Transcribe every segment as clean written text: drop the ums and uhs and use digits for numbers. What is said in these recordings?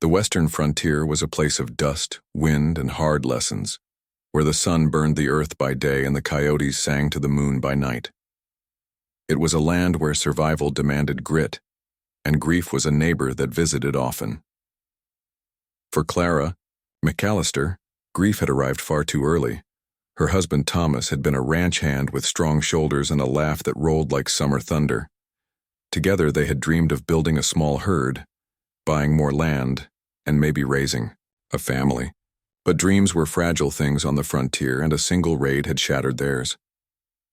The western frontier was a place of dust, wind, and hard lessons, where the sun burned the earth by day and the coyotes sang to the moon by night. It was a land where survival demanded grit, and grief was a neighbor that visited often. For Clara McAllister, grief had arrived far too early. Her husband Thomas had been a ranch hand with strong shoulders and a laugh that rolled like summer thunder. Together they had dreamed of building a small herd, buying more land, and maybe raising a family. But dreams were fragile things on the frontier, and a single raid had shattered theirs.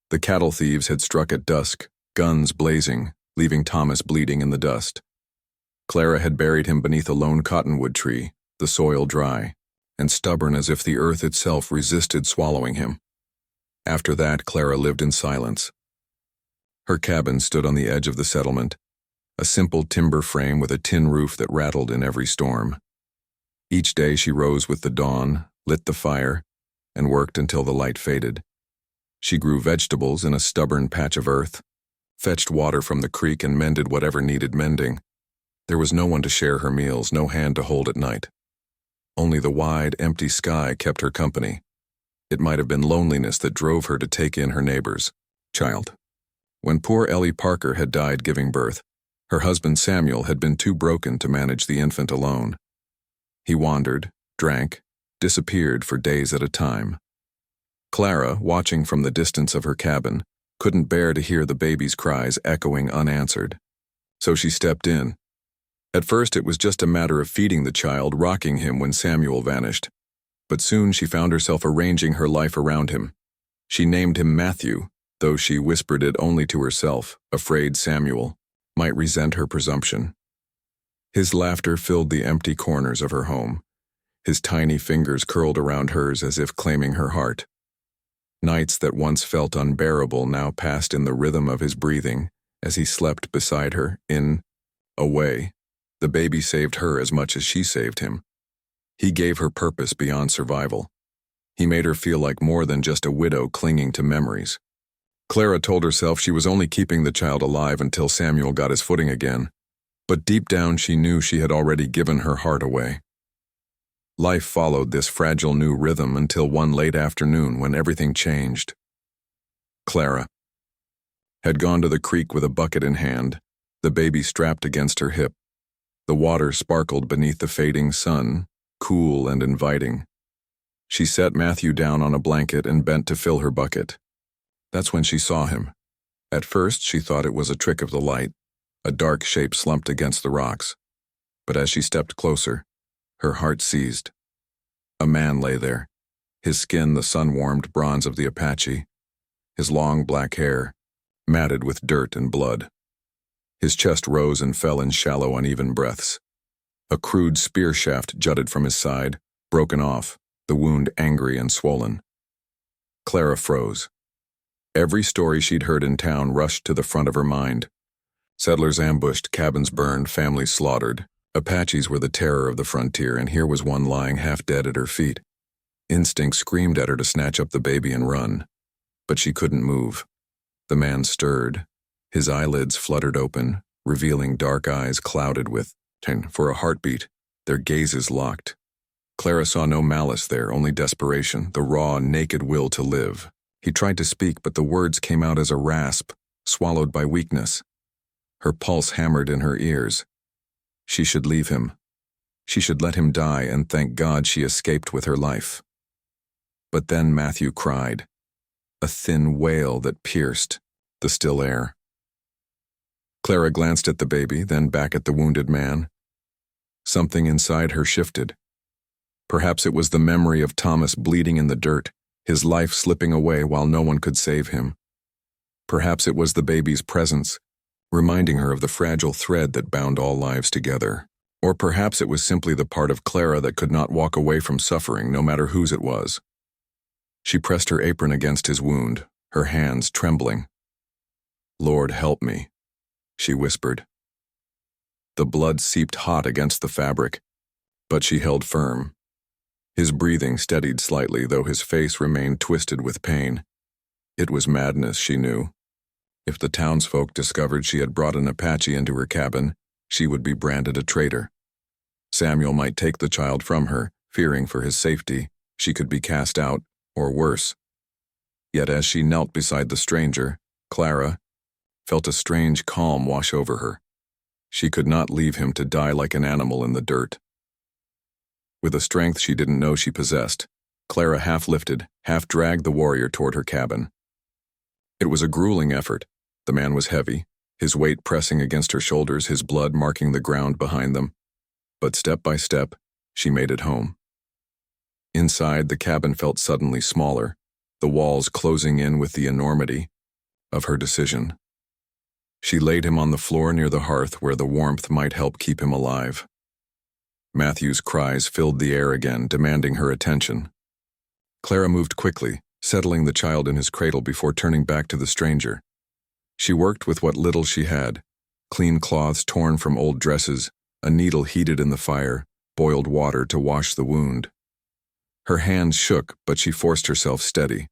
The cattle thieves had struck at dusk, guns blazing, leaving Thomas bleeding in the dust. Clara had buried him beneath a lone cottonwood tree, the soil dry, and stubborn as if the earth itself resisted swallowing him. After that, Clara lived in silence. Her cabin stood on the edge of the settlement, a simple timber frame with a tin roof that rattled in every storm. Each day she rose with the dawn, lit the fire, and worked until the light faded. She grew vegetables in a stubborn patch of earth, fetched water from the creek, and mended whatever needed mending. There was no one to share her meals, no hand to hold at night. Only the wide, empty sky kept her company. It might have been loneliness that drove her to take in her neighbor's child. When poor Ellie Parker had died giving birth, her husband Samuel had been too broken to manage the infant alone. He wandered, drank, disappeared for days at a time. Clara, watching from the distance of her cabin, couldn't bear to hear the baby's cries echoing unanswered. So she stepped in. At first it was just a matter of feeding the child, rocking him when Samuel vanished. But soon she found herself arranging her life around him. She named him Matthew, though she whispered it only to herself, afraid Samuel might resent her presumption. His laughter filled the empty corners of her home. His tiny fingers curled around hers as if claiming her heart. Nights that once felt unbearable now passed in the rhythm of his breathing as he slept beside her. In a way, the baby saved her as much as she saved him. He gave her purpose beyond survival. He made her feel like more than just a widow clinging to memories. Clara told herself she was only keeping the child alive until Samuel got his footing again, but deep down she knew she had already given her heart away. Life followed this fragile new rhythm until one late afternoon when everything changed. Clara had gone to the creek with a bucket in hand, the baby strapped against her hip. The water sparkled beneath the fading sun, cool and inviting. She set Matthew down on a blanket and bent to fill her bucket. That's when she saw him. At first she thought it was a trick of the light, a dark shape slumped against the rocks. But as she stepped closer, her heart seized. A man lay there, his skin the sun-warmed bronze of the Apache, his long black hair matted with dirt and blood. His chest rose and fell in shallow, uneven breaths. A crude spear shaft jutted from his side, broken off, the wound angry and swollen. Clara froze. Every story she'd heard in town rushed to the front of her mind. Settlers ambushed, cabins burned, families slaughtered. Apaches were the terror of the frontier, and here was one lying half dead at her feet. Instinct screamed at her to snatch up the baby and run. But she couldn't move. The man stirred. His eyelids fluttered open, revealing dark eyes clouded with, for a heartbeat, their gazes locked. Clara saw no malice there, only desperation, the raw, naked will to live. He tried to speak, but the words came out as a rasp, swallowed by weakness. Her pulse hammered in her ears. She should leave him. She should let him die, and thank God she escaped with her life. But then Matthew cried, a thin wail that pierced the still air. Clara glanced at the baby, then back at the wounded man. Something inside her shifted. Perhaps it was the memory of Thomas bleeding in the dirt, his life slipping away while no one could save him. Perhaps it was the baby's presence, reminding her of the fragile thread that bound all lives together. Or perhaps it was simply the part of Clara that could not walk away from suffering, no matter whose it was. She pressed her apron against his wound, her hands trembling. "Lord, help me," she whispered. The blood seeped hot against the fabric, but she held firm. His breathing steadied slightly, though his face remained twisted with pain. It was madness, she knew. If the townsfolk discovered she had brought an Apache into her cabin, she would be branded a traitor. Samuel might take the child from her, fearing for his safety. She could be cast out, or worse. Yet as she knelt beside the stranger, Clara felt a strange calm wash over her. She could not leave him to die like an animal in the dirt. With a strength she didn't know she possessed, Clara half lifted, half dragged the warrior toward her cabin. It was a grueling effort. The man was heavy, his weight pressing against her shoulders, his blood marking the ground behind them. But step by step, she made it home. Inside, the cabin felt suddenly smaller, the walls closing in with the enormity of her decision. She laid him on the floor near the hearth where the warmth might help keep him alive. Matthew's cries filled the air again, demanding her attention. Clara moved quickly, settling the child in his cradle before turning back to the stranger. She worked with what little she had: clean cloths torn from old dresses, a needle heated in the fire, boiled water to wash the wound. Her hands shook, but she forced herself steady.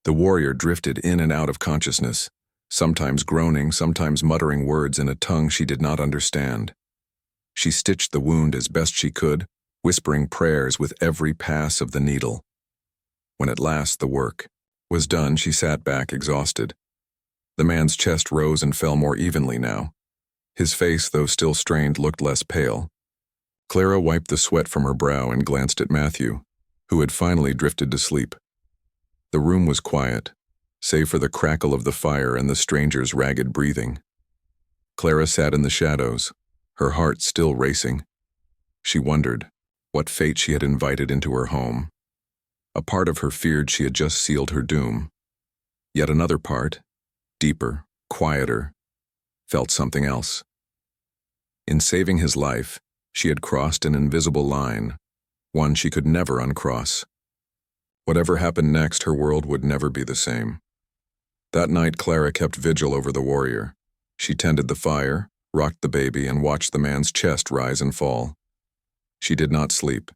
The warrior drifted in and out of consciousness, sometimes groaning, sometimes muttering words in a tongue she did not understand. She stitched the wound as best she could, whispering prayers with every pass of the needle. When at last the work was done, she sat back exhausted. The man's chest rose and fell more evenly now. His face, though still strained, looked less pale. Clara wiped the sweat from her brow and glanced at Matthew, who had finally drifted to sleep. The room was quiet, save for the crackle of the fire and the stranger's ragged breathing. Clara sat in the shadows, her heart still racing. She wondered what fate she had invited into her home. A part of her feared she had just sealed her doom. Yet another part, deeper, quieter, felt something else. In saving his life, she had crossed an invisible line, one she could never uncross. Whatever happened next, her world would never be the same. That night, Clara kept vigil over the warrior. She tended the fire, rocked the baby, and watched the man's chest rise and fall. She did not sleep.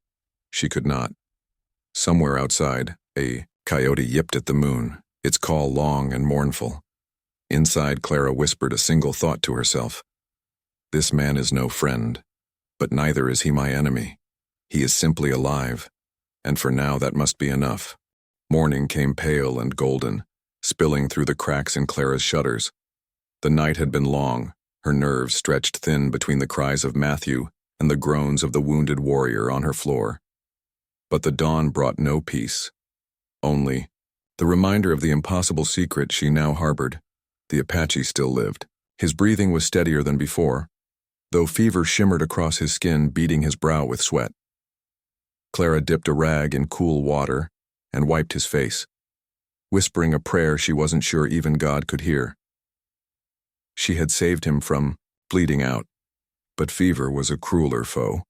She could not. Somewhere outside, a coyote yipped at the moon, its call long and mournful. Inside, Clara whispered a single thought to herself. This man is no friend, but neither is he my enemy. He is simply alive, and for now that must be enough. Morning came pale and golden, spilling through the cracks in Clara's shutters. The night had been long, her nerves stretched thin between the cries of Matthew and the groans of the wounded warrior on her floor. But the dawn brought no peace. Only the reminder of the impossible secret she now harbored. The Apache still lived. His breathing was steadier than before, though fever shimmered across his skin, beading his brow with sweat. Clara dipped a rag in cool water and wiped his face, whispering a prayer she wasn't sure even God could hear. She had saved him from bleeding out, but fever was a crueler foe.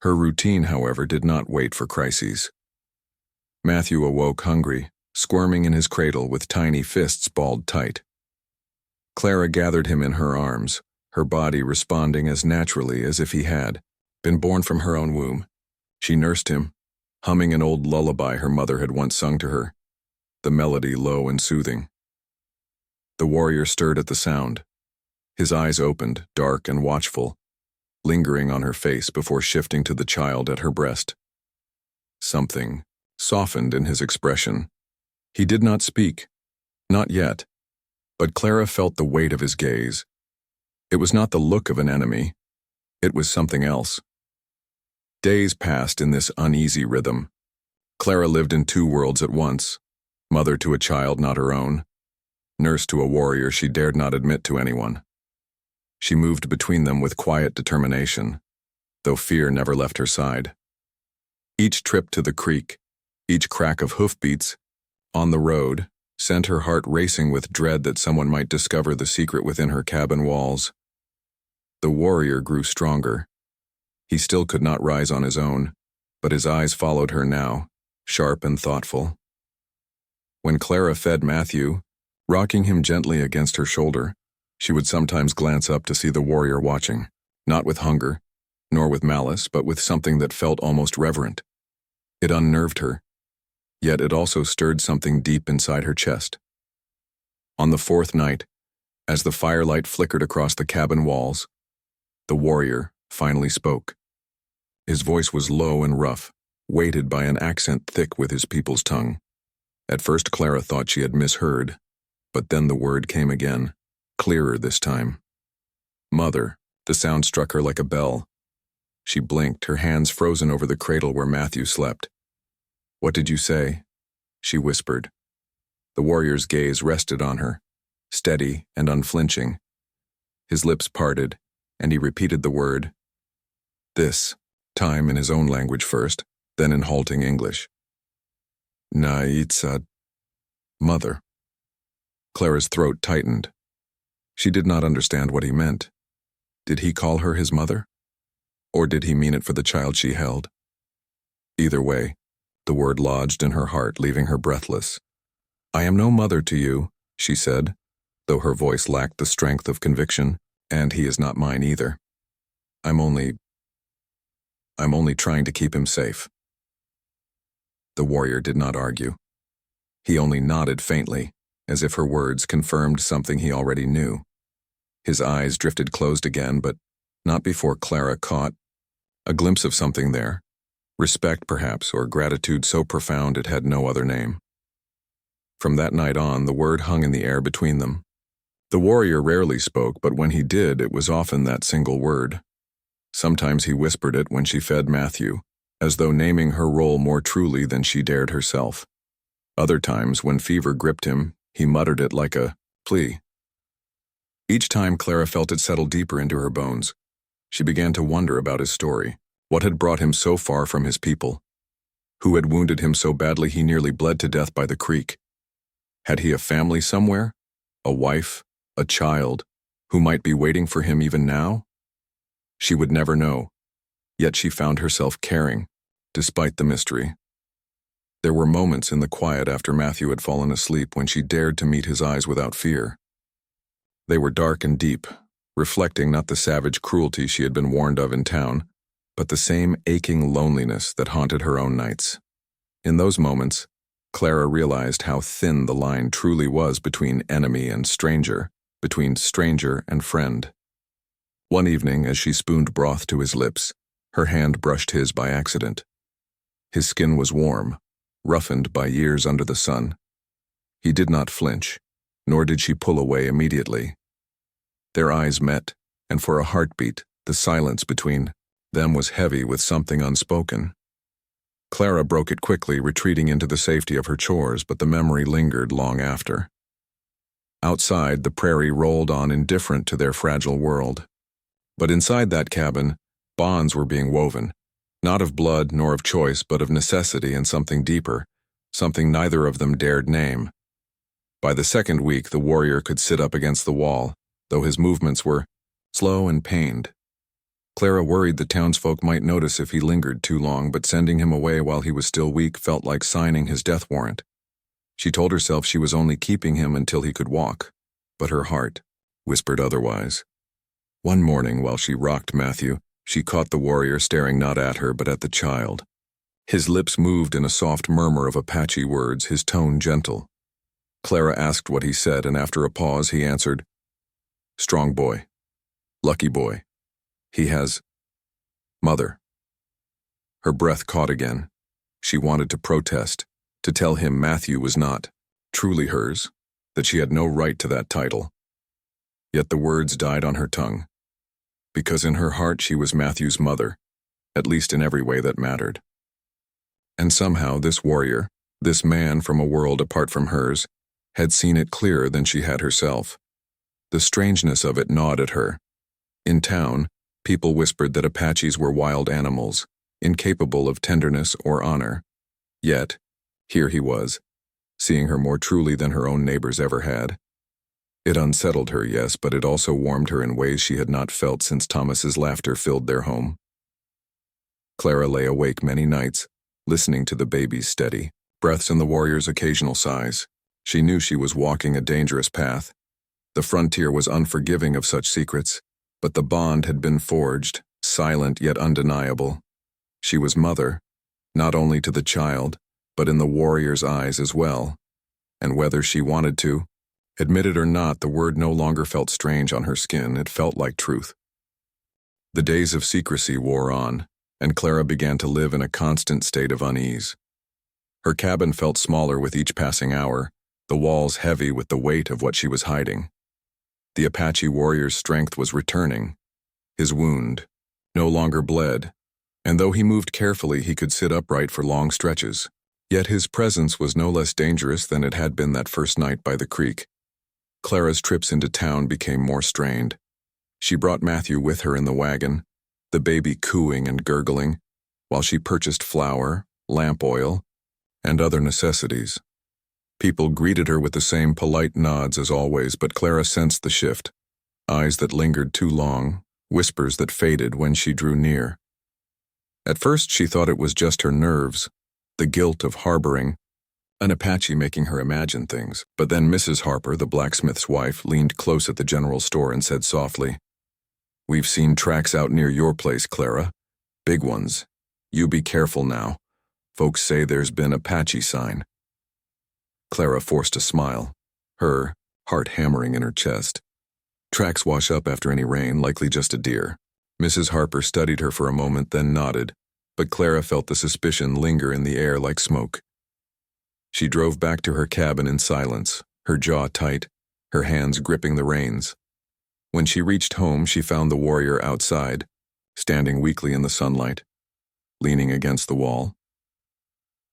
Her routine, however, did not wait for crises. Matthew awoke hungry, squirming in his cradle with tiny fists balled tight. Clara gathered him in her arms, her body responding as naturally as if he had been born from her own womb. She nursed him, humming an old lullaby her mother had once sung to her, the melody low and soothing. The warrior stirred at the sound. His eyes opened, dark and watchful, lingering on her face before shifting to the child at her breast. Something softened in his expression. He did not speak, not yet, but Clara felt the weight of his gaze. It was not the look of an enemy. It was something else. Days passed in this uneasy rhythm. Clara lived in two worlds at once, mother to a child not her own, nurse to a warrior she dared not admit to anyone. She moved between them with quiet determination, though fear never left her side. Each trip to the creek, each crack of hoofbeats on the road, sent her heart racing with dread that someone might discover the secret within her cabin walls. The warrior grew stronger. He still could not rise on his own, but his eyes followed her now, sharp and thoughtful. When Clara fed Matthew, rocking him gently against her shoulder, she would sometimes glance up to see the warrior watching, not with hunger, nor with malice, but with something that felt almost reverent. It unnerved her, yet it also stirred something deep inside her chest. On the fourth night, as the firelight flickered across the cabin walls, the warrior finally spoke. His voice was low and rough, weighted by an accent thick with his people's tongue. At first Clara thought she had misheard, but then the word came again, clearer this time. Mother. The sound struck her like a bell. She blinked, her hands frozen over the cradle where Matthew slept. "What did you say?" she whispered. The warrior's gaze rested on her, steady and unflinching. His lips parted, and he repeated the word, "This," time in his own language first, then in halting English. "Naitsa, mother." Clara's throat tightened. She did not understand what he meant. Did he call her his mother? Or did he mean it for the child she held? Either way, the word lodged in her heart, leaving her breathless. "I am no mother to you," she said, though her voice lacked the strength of conviction, "and he is not mine either. I'm only trying to keep him safe." The warrior did not argue. He only nodded faintly, as if her words confirmed something he already knew. His eyes drifted closed again, but not before Clara caught a glimpse of something there. Respect, perhaps, or gratitude so profound it had no other name. From that night on, the word hung in the air between them. The warrior rarely spoke, but when he did, it was often that single word. Sometimes he whispered it when she fed Matthew, as though naming her role more truly than she dared herself. Other times, when fever gripped him, he muttered it like a plea. Each time Clara felt it settle deeper into her bones. She began to wonder about his story. What had brought him so far from his people? Who had wounded him so badly he nearly bled to death by the creek? Had he a family somewhere? A wife? A child? Who might be waiting for him even now? She would never know. Yet she found herself caring, despite the mystery. There were moments in the quiet after Matthew had fallen asleep when she dared to meet his eyes without fear. They were dark and deep, reflecting not the savage cruelty she had been warned of in town, but the same aching loneliness that haunted her own nights. In those moments, Clara realized how thin the line truly was between enemy and stranger, between stranger and friend. One evening, as she spooned broth to his lips, her hand brushed his by accident. His skin was warm, roughened by years under the sun. He did not flinch, nor did she pull away immediately. Their eyes met, and for a heartbeat, the silence between them was heavy with something unspoken. Clara broke it quickly, retreating into the safety of her chores, but the memory lingered long after. Outside, the prairie rolled on indifferent to their fragile world. But inside that cabin, bonds were being woven, not of blood nor of choice, but of necessity and something deeper, something neither of them dared name. By the second week, the warrior could sit up against the wall, though his movements were slow and pained. Clara worried the townsfolk might notice if he lingered too long, but sending him away while he was still weak felt like signing his death warrant. She told herself she was only keeping him until he could walk, but her heart whispered otherwise. One morning, while she rocked Matthew, she caught the warrior staring not at her but at the child. His lips moved in a soft murmur of Apache words, his tone gentle. Clara asked what he said, and after a pause he answered, "Strong boy. Lucky boy. He has mother." Her breath caught again. She wanted to protest, to tell him Matthew was not truly hers, that she had no right to that title. Yet the words died on her tongue, because in her heart she was Matthew's mother, at least in every way that mattered. And somehow this warrior, this man from a world apart from hers, had seen it clearer than she had herself. The strangeness of it gnawed at her. In town, people whispered that Apaches were wild animals, incapable of tenderness or honor. Yet, here he was, seeing her more truly than her own neighbors ever had. It unsettled her, yes, but it also warmed her in ways she had not felt since Thomas's laughter filled their home. Clara lay awake many nights, listening to the baby's steady breaths and the warrior's occasional sighs. She knew she was walking a dangerous path. The frontier was unforgiving of such secrets, but the bond had been forged, silent yet undeniable. She was mother, not only to the child, but in the warrior's eyes as well. And whether she wanted to, admit it or not, the word no longer felt strange on her skin, it felt like truth. The days of secrecy wore on, and Clara began to live in a constant state of unease. Her cabin felt smaller with each passing hour, the walls heavy with the weight of what she was hiding. The Apache warrior's strength was returning. His wound no longer bled, and though he moved carefully, he could sit upright for long stretches. Yet his presence was no less dangerous than it had been that first night by the creek. Clara's trips into town became more strained. She brought Matthew with her in the wagon, the baby cooing and gurgling, while she purchased flour, lamp oil, and other necessities. People greeted her with the same polite nods as always, but Clara sensed the shift. Eyes that lingered too long, whispers that faded when she drew near. At first she thought it was just her nerves, the guilt of harboring an Apache making her imagine things, but then Mrs. Harper, the blacksmith's wife, leaned close at the general store and said softly, "We've seen tracks out near your place, Clara. Big ones. You be careful now. Folks say there's been a Apache sign." Clara forced a smile, her heart hammering in her chest. Tracks wash up after any rain, likely just a deer. Mrs. Harper studied her for a moment, then nodded, but Clara felt the suspicion linger in the air like smoke. She drove back to her cabin in silence, her jaw tight, her hands gripping the reins. When she reached home, she found the warrior outside, standing weakly in the sunlight, leaning against the wall.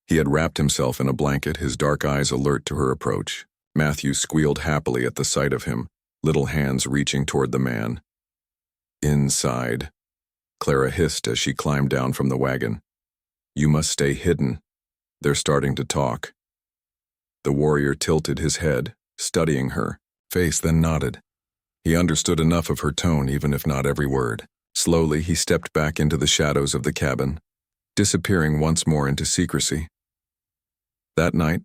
He had wrapped himself in a blanket, his dark eyes alert to her approach. Matthew squealed happily at the sight of him, little hands reaching toward the man. "Inside," Clara hissed as she climbed down from the wagon. "You must stay hidden. They're starting to talk." The warrior tilted his head, studying her face, then nodded. He understood enough of her tone, even if not every word. Slowly, he stepped back into the shadows of the cabin, disappearing once more into secrecy. That night,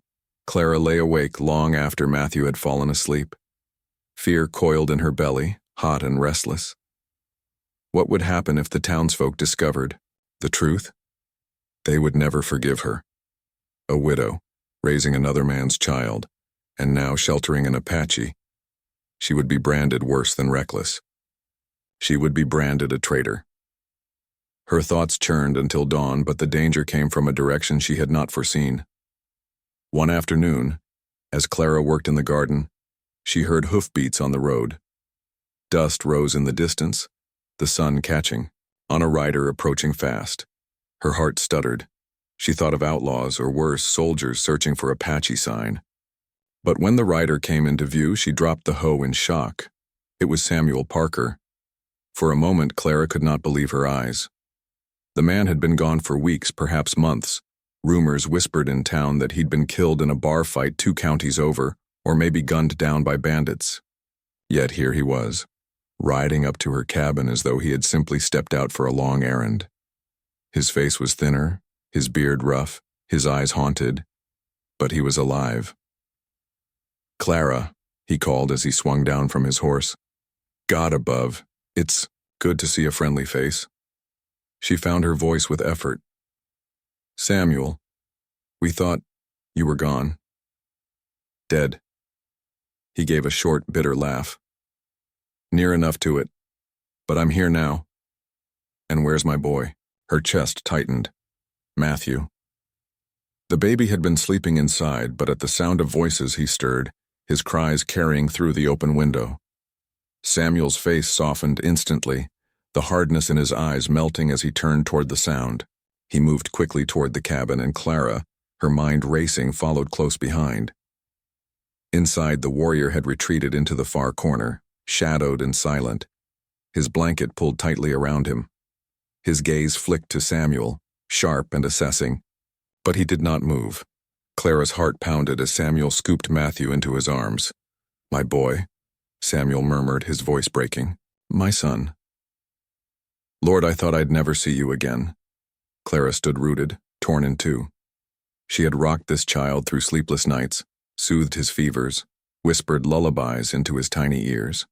Clara lay awake long after Matthew had fallen asleep. Fear coiled in her belly, hot and restless. What would happen if the townsfolk discovered the truth? They would never forgive her. A widow, raising another man's child, and now sheltering an Apache. She would be branded worse than reckless. She would be branded a traitor. Her thoughts churned until dawn, but the danger came from a direction she had not foreseen. One afternoon, as Clara worked in the garden, she heard hoofbeats on the road. Dust rose in the distance, the sun catching on a rider approaching fast. Her heart stuttered. She thought of outlaws, or worse, soldiers searching for Apache sign. But when the rider came into view, she dropped the hoe in shock. It was Samuel Parker. For a moment, Clara could not believe her eyes. The man had been gone for weeks, perhaps months. Rumors whispered in town that he'd been killed in a bar fight 2 counties over, or maybe gunned down by bandits. Yet here he was, riding up to her cabin as though he had simply stepped out for a long errand. His face was thinner, his beard rough, his eyes haunted, but he was alive. "Clara," he called as he swung down from his horse. "God above, it's good to see a friendly face." She found her voice with effort. "Samuel, we thought you were gone." "Dead." He gave a short, bitter laugh. "Near enough to it, but I'm here now." "And where's my boy?" Her chest tightened. "Matthew." The baby had been sleeping inside, but at the sound of voices he stirred, his cries carrying through the open window. Samuel's face softened instantly, the hardness in his eyes melting as he turned toward the sound. He moved quickly toward the cabin, and Clara, her mind racing, followed close behind. Inside, the warrior had retreated into the far corner, shadowed and silent, his blanket pulled tightly around him. His gaze flicked to Samuel, sharp and assessing, but he did not move. Clara's heart pounded as Samuel scooped Matthew into his arms. "My boy," Samuel murmured, his voice breaking. "My son." "Lord, I thought I'd never see you again." Clara stood rooted, torn in two. She had rocked this child through sleepless nights, soothed his fevers, whispered lullabies into his tiny ears.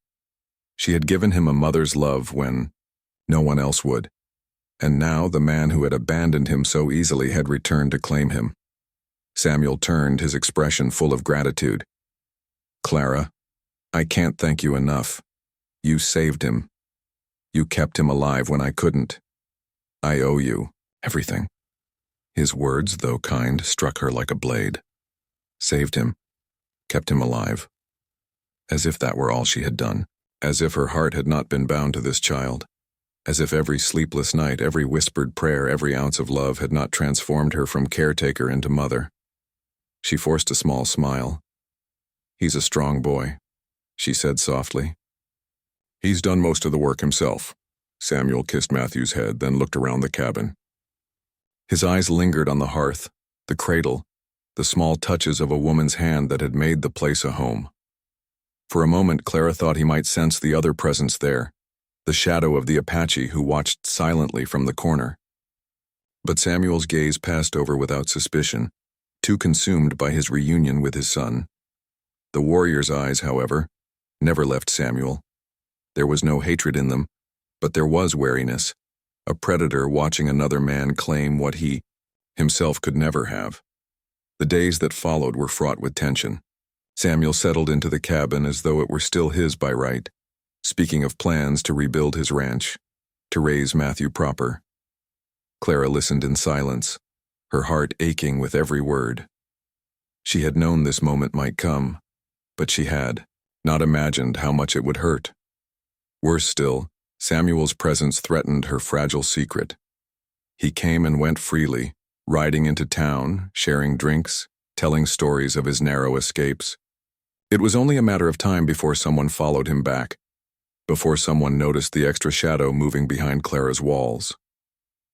She had given him a mother's love when no one else would. And now the man who had abandoned him so easily had returned to claim him. Samuel turned, his expression full of gratitude. "Clara, I can't thank you enough. You saved him. You kept him alive when I couldn't. I owe you." Everything. His words, though kind, struck her like a blade. Saved him. Kept him alive. As if that were all she had done. As if her heart had not been bound to this child. As if every sleepless night, every whispered prayer, every ounce of love had not transformed her from caretaker into mother. She forced a small smile. "He's a strong boy," she said softly. "He's done most of the work himself." Samuel kissed Matthew's head, then looked around the cabin. His eyes lingered on the hearth, the cradle, the small touches of a woman's hand that had made the place a home. For a moment, Clara thought he might sense the other presence there, the shadow of the Apache who watched silently from the corner. But Samuel's gaze passed over without suspicion, too consumed by his reunion with his son. The warrior's eyes, however, never left Samuel. There was no hatred in them, but there was wariness, a predator watching another man claim what he himself could never have. The days that followed were fraught with tension. Samuel settled into the cabin as though it were still his by right, speaking of plans to rebuild his ranch, to raise Matthew proper. Clara listened in silence, her heart aching with every word. She had known this moment might come, but she had not imagined how much it would hurt. Worse still, Samuel's presence threatened her fragile secret. He came and went freely, riding into town, sharing drinks, telling stories of his narrow escapes. It was only a matter of time before someone followed him back, before someone noticed the extra shadow moving behind Clara's walls.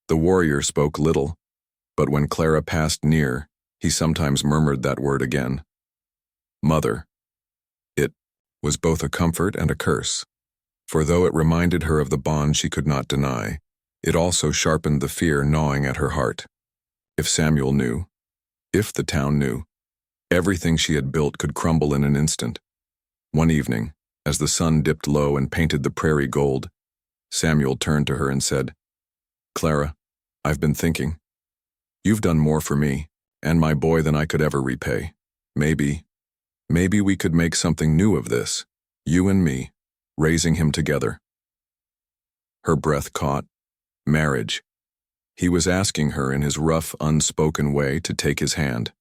The warrior spoke little, but when Clara passed near, he sometimes murmured that word again. Mother. It was both a comfort and a curse, for though it reminded her of the bond she could not deny, it also sharpened the fear gnawing at her heart. If Samuel knew, if the town knew, everything she had built could crumble in an instant. One evening, as the sun dipped low and painted the prairie gold, Samuel turned to her and said, "Clara, I've been thinking. You've done more for me and my boy than I could ever repay. Maybe we could make something new of this, you and me, raising him together." Her breath caught. Marriage. He was asking her in his rough, unspoken way to take his hand.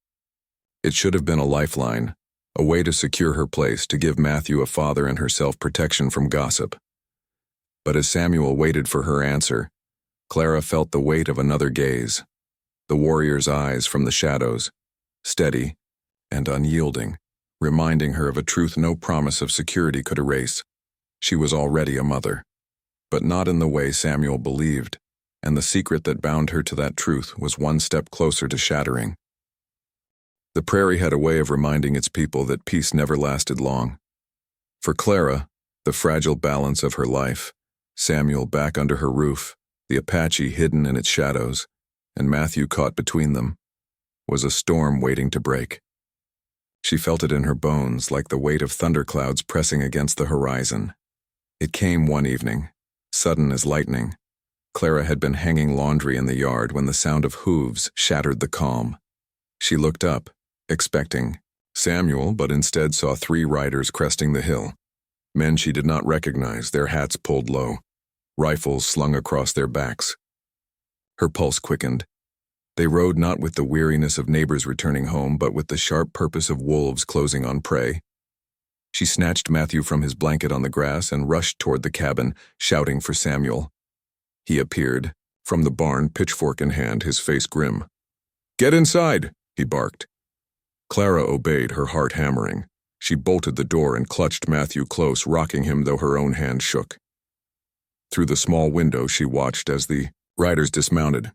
It should have been a lifeline, a way to secure her place, to give Matthew a father and herself protection from gossip. But as Samuel waited for her answer, Clara felt the weight of another gaze, the warrior's eyes from the shadows, steady and unyielding, reminding her of a truth no promise of security could erase. She was already a mother, but not in the way Samuel believed, and the secret that bound her to that truth was one step closer to shattering. The prairie had a way of reminding its people that peace never lasted long. For Clara, the fragile balance of her life, Samuel back under her roof, the Apache hidden in its shadows, and Matthew caught between them, was a storm waiting to break. She felt it in her bones, like the weight of thunderclouds pressing against the horizon. It came one evening, sudden as lightning. Clara had been hanging laundry in the yard when the sound of hooves shattered the calm. She looked up, expecting Samuel, but instead saw 3 riders cresting the hill. Men she did not recognize, their hats pulled low, rifles slung across their backs. Her pulse quickened. They rode not with the weariness of neighbors returning home, but with the sharp purpose of wolves closing on prey. She snatched Matthew from his blanket on the grass and rushed toward the cabin, shouting for Samuel. He appeared, from the barn, pitchfork in hand, his face grim. "Get inside," he barked. Clara obeyed, her heart hammering. She bolted the door and clutched Matthew close, rocking him though her own hand shook. Through the small window she watched as the riders dismounted.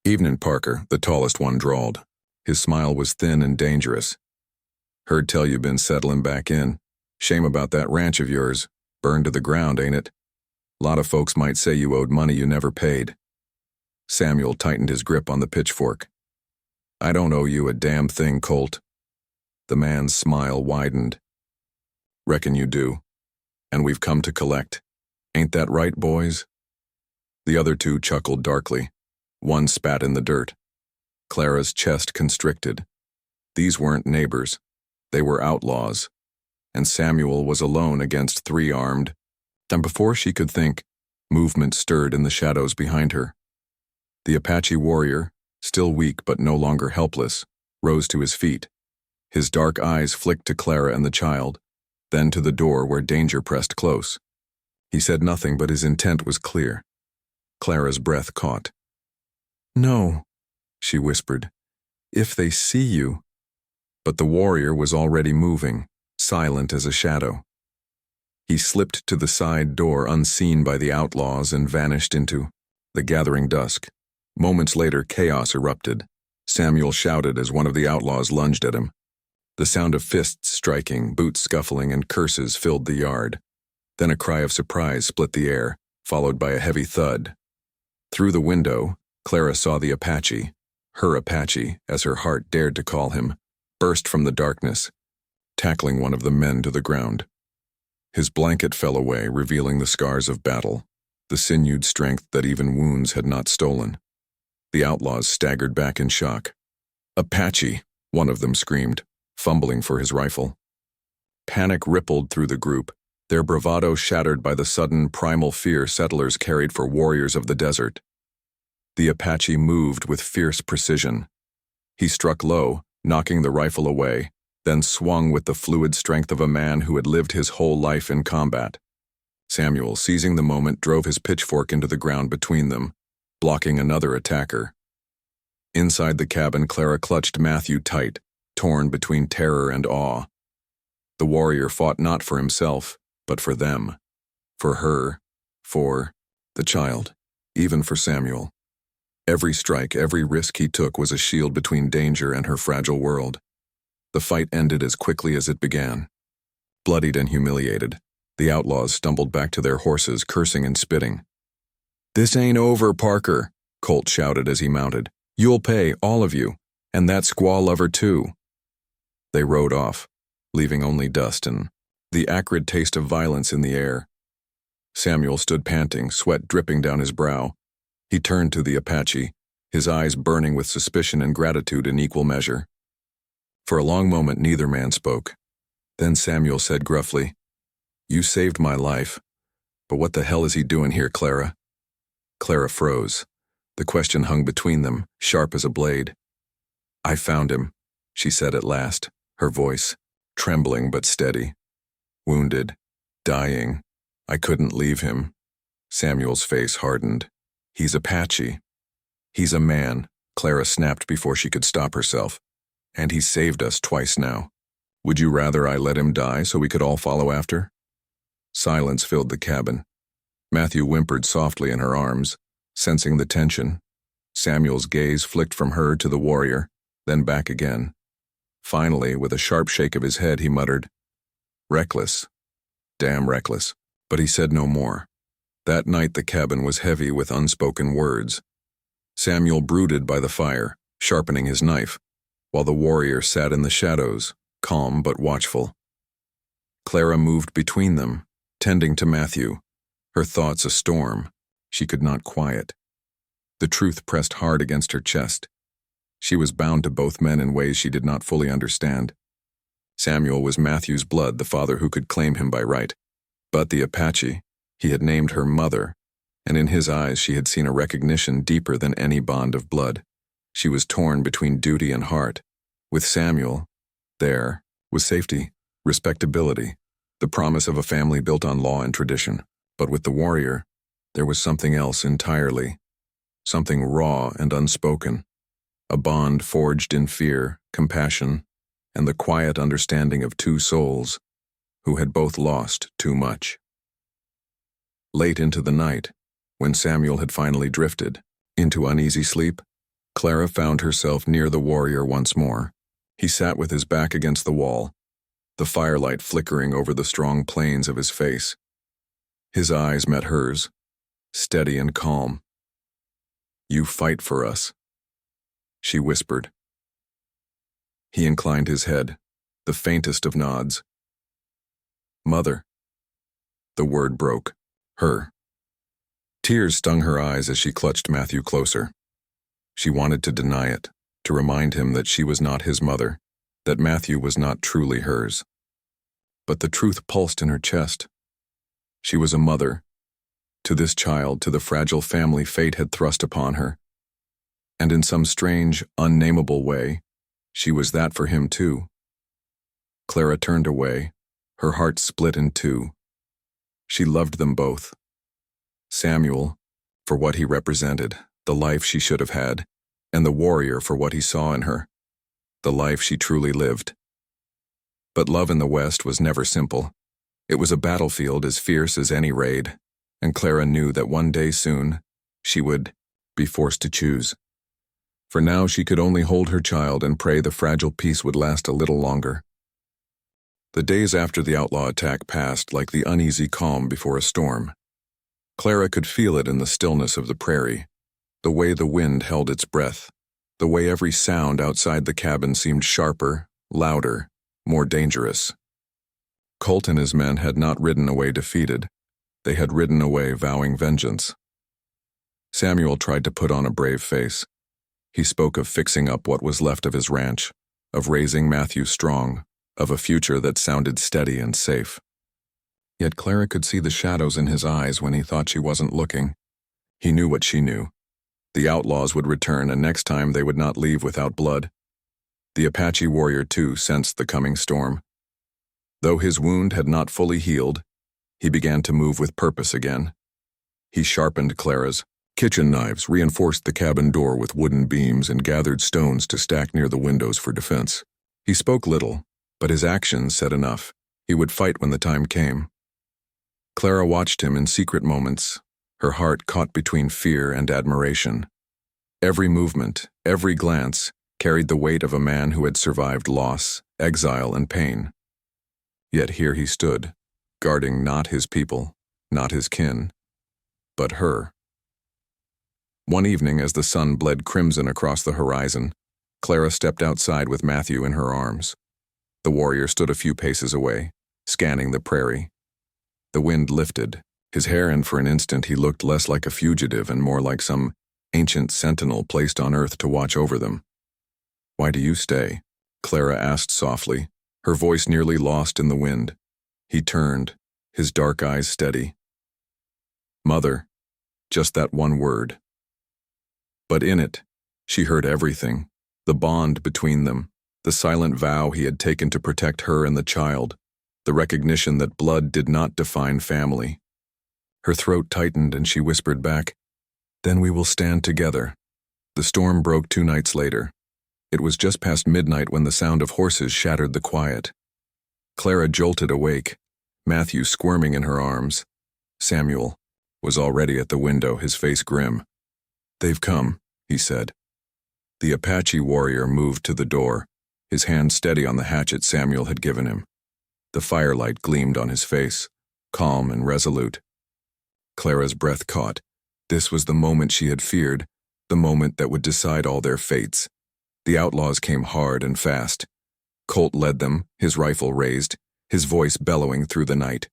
"Evenin', Parker," the tallest one drawled. His smile was thin and dangerous. "Heard tell you been settling back in. Shame about that ranch of yours. Burned to the ground, ain't it? Lot of folks might say you owed money you never paid." Samuel tightened his grip on the pitchfork. "I don't owe you a damn thing, Colt." The man's smile widened. "Reckon you do. And we've come to collect. Ain't that right, boys?" The other 2 chuckled darkly. One spat in the dirt. Clara's chest constricted. These weren't neighbors. They were outlaws. And Samuel was alone against 3 armed. And before she could think, movement stirred in the shadows behind her. The Apache warrior, still weak but no longer helpless, rose to his feet. His dark eyes flicked to Clara and the child, then to the door where danger pressed close. He said nothing, but his intent was clear. Clara's breath caught. "No," she whispered. "If they see you." But the warrior was already moving, silent as a shadow. He slipped to the side door unseen by the outlaws and vanished into the gathering dusk. Moments later, chaos erupted. Samuel shouted as one of the outlaws lunged at him. The sound of fists striking, boots scuffling, and curses filled the yard. Then a cry of surprise split the air, followed by a heavy thud. Through the window, Clara saw the Apache, her Apache, as her heart dared to call him, burst from the darkness, tackling one of the men to the ground. His blanket fell away, revealing the scars of battle, the sinewed strength that even wounds had not stolen. The outlaws staggered back in shock. "Apache!" one of them screamed, fumbling for his rifle. Panic rippled through the group, their bravado shattered by the sudden primal fear settlers carried for warriors of the desert. The Apache moved with fierce precision. He struck low, knocking the rifle away, then swung with the fluid strength of a man who had lived his whole life in combat. Samuel, seizing the moment, drove his pitchfork into the ground between them, blocking another attacker. Inside the cabin, Clara clutched Matthew tight, torn between terror and awe. The warrior fought not for himself, but for them. For her, for the child, even for Samuel. Every strike, every risk he took was a shield between danger and her fragile world. The fight ended as quickly as it began. Bloodied and humiliated, the outlaws stumbled back to their horses, cursing and spitting. "This ain't over, Parker," Colt shouted as he mounted. "You'll pay, all of you, and that squaw lover too." They rode off, leaving only dust and the acrid taste of violence in the air. Samuel stood panting, sweat dripping down his brow. He turned to the Apache, his eyes burning with suspicion and gratitude in equal measure. For a long moment, neither man spoke. Then Samuel said gruffly, "You saved my life, but what the hell is he doing here, Clara?" Clara froze. The question hung between them, sharp as a blade. "I found him," she said at last, her voice trembling but steady. "Wounded, dying. I couldn't leave him." Samuel's face hardened. "He's Apache." "He's a man," Clara snapped before she could stop herself. "And he saved us twice now. Would you rather I let him die so we could all follow after?" Silence filled the cabin. Matthew whimpered softly in her arms, sensing the tension. Samuel's gaze flicked from her to the warrior, then back again. Finally, with a sharp shake of his head, he muttered, "Reckless. Damn reckless." But he said no more. That night the cabin was heavy with unspoken words. Samuel brooded by the fire, sharpening his knife, while the warrior sat in the shadows, calm but watchful. Clara moved between them, tending to Matthew, her thoughts a storm she could not quiet. The truth pressed hard against her chest. She was bound to both men in ways she did not fully understand. Samuel was Matthew's blood, the father who could claim him by right. But the Apache, he had named her mother, and in his eyes she had seen a recognition deeper than any bond of blood. She was torn between duty and heart. With Samuel, there was safety, respectability, the promise of a family built on law and tradition. But with the warrior, there was something else entirely, something raw and unspoken, a bond forged in fear, compassion, and the quiet understanding of two souls who had both lost too much. Late into the night, when Samuel had finally drifted into uneasy sleep, Clara found herself near the warrior once more. He sat with his back against the wall, the firelight flickering over the strong planes of his face. His eyes met hers, steady and calm. "You fight for us," she whispered. He inclined his head, the faintest of nods. "Mother." The word broke. Her. Tears stung her eyes as she clutched Matthew closer. She wanted to deny it, to remind him that she was not his mother, that Matthew was not truly hers. But the truth pulsed in her chest. She was a mother. To this child, to the fragile family fate had thrust upon her. And in some strange, unnameable way, she was that for him too. Clara turned away, her heart split in two. She loved them both. Samuel, for what he represented, the life she should have had, and the warrior for what he saw in her, the life she truly lived. But love in the West was never simple. It was a battlefield as fierce as any raid, and Clara knew that one day soon, she would be forced to choose. For now she could only hold her child and pray the fragile peace would last a little longer. The days after the outlaw attack passed like the uneasy calm before a storm. Clara could feel it in the stillness of the prairie, the way the wind held its breath, the way every sound outside the cabin seemed sharper, louder, more dangerous. Colt and his men had not ridden away defeated. They had ridden away vowing vengeance. Samuel tried to put on a brave face. He spoke of fixing up what was left of his ranch, of raising Matthew strong, of a future that sounded steady and safe. Yet Clara could see the shadows in his eyes when he thought she wasn't looking. He knew what she knew. The outlaws would return, and next time they would not leave without blood. The Apache warrior, too, sensed the coming storm. Though his wound had not fully healed, he began to move with purpose again. He sharpened Clara's kitchen knives, reinforced the cabin door with wooden beams, and gathered stones to stack near the windows for defense. He spoke little, but his actions said enough. He would fight when the time came. Clara watched him in secret moments, her heart caught between fear and admiration. Every movement, every glance, carried the weight of a man who had survived loss, exile, and pain. Yet here he stood, guarding not his people, not his kin, but her. One evening, as the sun bled crimson across the horizon, Clara stepped outside with Matthew in her arms. The warrior stood a few paces away, scanning the prairie. The wind lifted, his hair, and for an instant he looked less like a fugitive and more like some ancient sentinel placed on earth to watch over them. "Why do you stay?" Clara asked softly, her voice nearly lost in the wind. He turned, his dark eyes steady. "Mother," just that one word. But in it, she heard everything, the bond between them, the silent vow he had taken to protect her and the child, the recognition that blood did not define family. Her throat tightened and she whispered back, "Then we will stand together." The storm broke 2 nights later. It was just past midnight when the sound of horses shattered the quiet. Clara jolted awake, Matthew squirming in her arms. Samuel was already at the window, his face grim. "They've come," he said. The Apache warrior moved to the door, his hand steady on the hatchet Samuel had given him. The firelight gleamed on his face, calm and resolute. Clara's breath caught. This was the moment she had feared, the moment that would decide all their fates. The outlaws came hard and fast. Colt led them, his rifle raised, his voice bellowing through the night.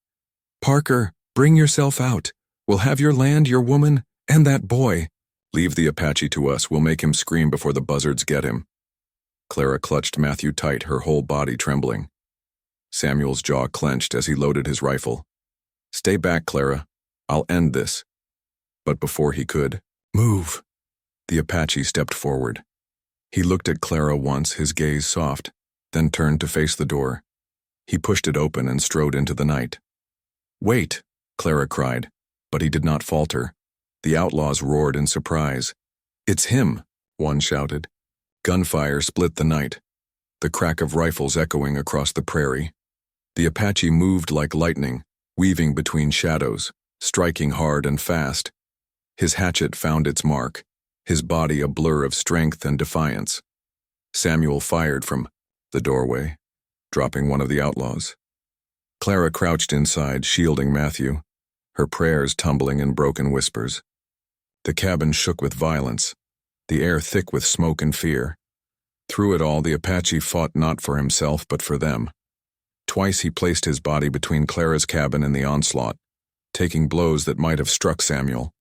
"Parker, bring yourself out. We'll have your land, your woman, and that boy. Leave the Apache to us. We'll make him scream before the buzzards get him." Clara clutched Matthew tight, her whole body trembling. Samuel's jaw clenched as he loaded his rifle. "Stay back, Clara. I'll end this." But before he could move, the Apache stepped forward. He looked at Clara once, his gaze soft, then turned to face the door. He pushed it open and strode into the night. "Wait!" Clara cried, but he did not falter. The outlaws roared in surprise. "It's him!" one shouted. Gunfire split the night, the crack of rifles echoing across the prairie. The Apache moved like lightning, weaving between shadows, striking hard and fast. His hatchet found its mark, his body a blur of strength and defiance. Samuel fired from the doorway, dropping one of the outlaws. Clara crouched inside, shielding Matthew, her prayers tumbling in broken whispers. The cabin shook with violence, the air thick with smoke and fear. Through it all, the Apache fought not for himself but for them. Twice he placed his body between Clara's cabin and the onslaught, taking blows that might have struck Samuel,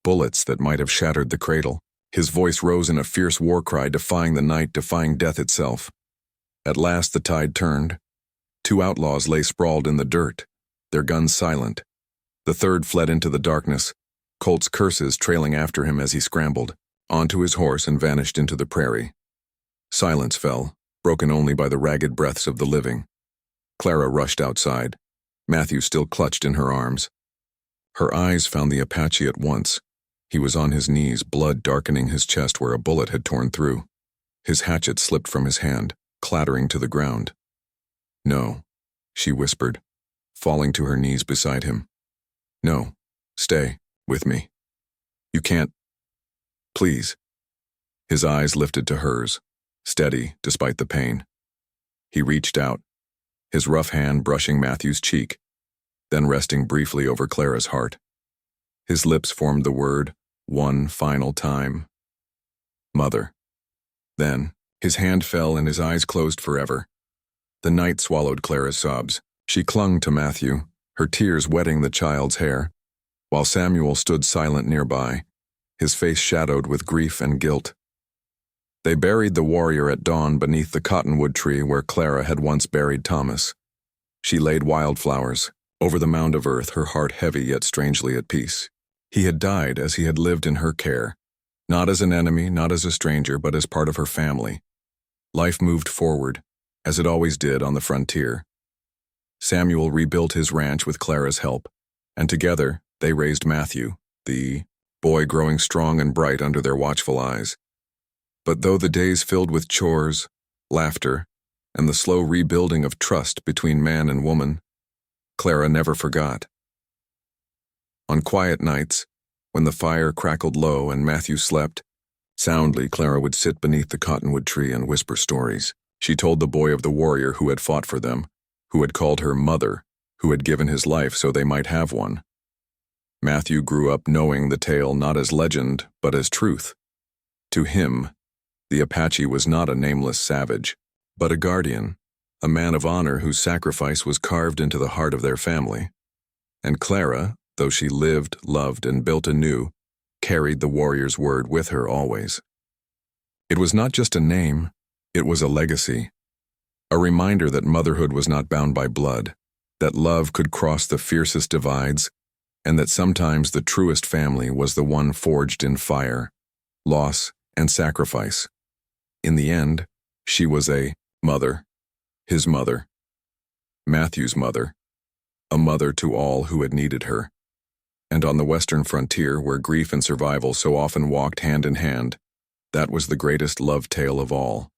bullets that might have shattered the cradle. His voice rose in a fierce war cry, defying the night, defying death itself. At last the tide turned. 2 outlaws lay sprawled in the dirt, their guns silent. The third fled into the darkness, Colt's curses trailing after him as he scrambled. onto his horse and vanished into the prairie. Silence fell, broken only by the ragged breaths of the living. Clara rushed outside, Matthew still clutched in her arms. Her eyes found the Apache at once. He was on his knees, blood darkening his chest where a bullet had torn through. His hatchet slipped from his hand, clattering to the ground. "No," she whispered, falling to her knees beside him. "No, stay with me. You can't. Please." His eyes lifted to hers, steady despite the pain. He reached out, his rough hand brushing Matthew's cheek, then resting briefly over Clara's heart. His lips formed the word, one final time. "Mother." Then, his hand fell and his eyes closed forever. The night swallowed Clara's sobs. She clung to Matthew, her tears wetting the child's hair, while Samuel stood silent nearby, his face shadowed with grief and guilt. They buried the warrior at dawn beneath the cottonwood tree where Clara had once buried Thomas. She laid wildflowers over the mound of earth, her heart heavy yet strangely at peace. He had died as he had lived in her care, not as an enemy, not as a stranger, but as part of her family. Life moved forward, as it always did on the frontier. Samuel rebuilt his ranch with Clara's help, and together they raised Matthew, the boy growing strong and bright under their watchful eyes. But though the days filled with chores, laughter, and the slow rebuilding of trust between man and woman, Clara never forgot. On quiet nights, when the fire crackled low and Matthew slept soundly, Clara would sit beneath the cottonwood tree and whisper stories. She told the boy of the warrior who had fought for them, who had called her mother, who had given his life so they might have one. Matthew grew up knowing the tale not as legend, but as truth. To him, the Apache was not a nameless savage, but a guardian, a man of honor whose sacrifice was carved into the heart of their family. And Clara, though she lived, loved, and built anew, carried the warrior's word with her always. It was not just a name, it was a legacy, a reminder that motherhood was not bound by blood, that love could cross the fiercest divides, and that sometimes the truest family was the one forged in fire, loss, and sacrifice. In the end, she was a mother, his mother, Matthew's mother, a mother to all who had needed her. And on the western frontier, where grief and survival so often walked hand in hand, that was the greatest love tale of all.